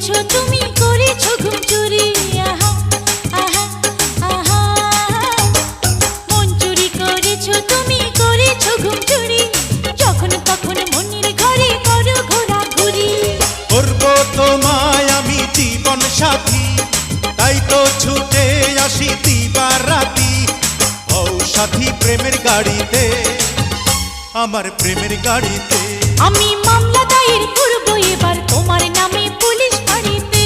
করেছো তুমি, করেছো ঘুম চুরি। আহা আহা আহা, মন চুরি করেছো তুমি, করেছো ঘুম চুরি। যখন তখন মনের ঘরে করো ঘোরাঘুরি। করবো তোমায় আমি জীবন সাথী, তাই তো ছুটে আসি দিবারাতি। হও সাথী প্রেমের গাড়িতে, আমার প্রেমের গাড়িতে। আমি মামলা দায়ের করব এবার তোমার নামে পুলিশ ফাঁড়িতে।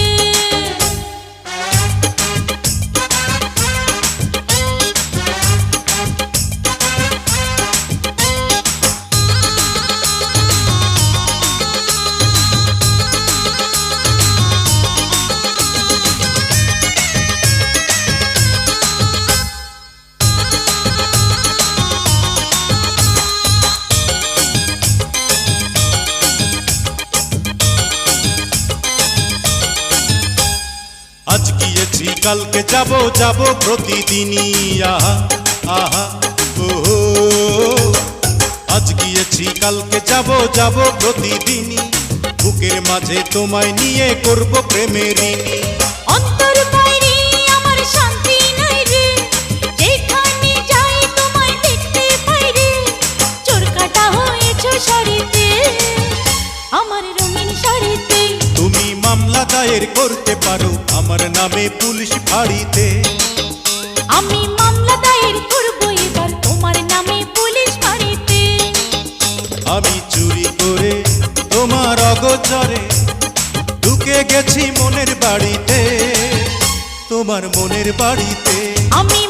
আজ গিয়েছি কালকে যাব, যাব প্রতিদিনই। আহা আহা ওহো, আজ গিয়েছি কালকে যাব, যাব প্রতিদিনই। বুকের মাঝে তোমায় নিয়ে করব প্রেমেরই। অন্তর বাইরে আমার শান্তি নাই রে, যেখানে যাই তোমায় দেখতে পাই রে। চোর কাটা হয়েছো শাড়িতে, আমার রঙিন শাড়িতে। তুমি মামলা দায়ের করতে পারো আমার নামে পুলিশ ফাঁড়িতে। আমি মামলা দায়ের করব এবার তোমার নামে পুলিশ ফাঁড়িতে। আমি চুরি করে তোমার অগোচরে ঢুকে গেছি মনের বাড়িতে, তোমার মনের বাড়িতে। আমি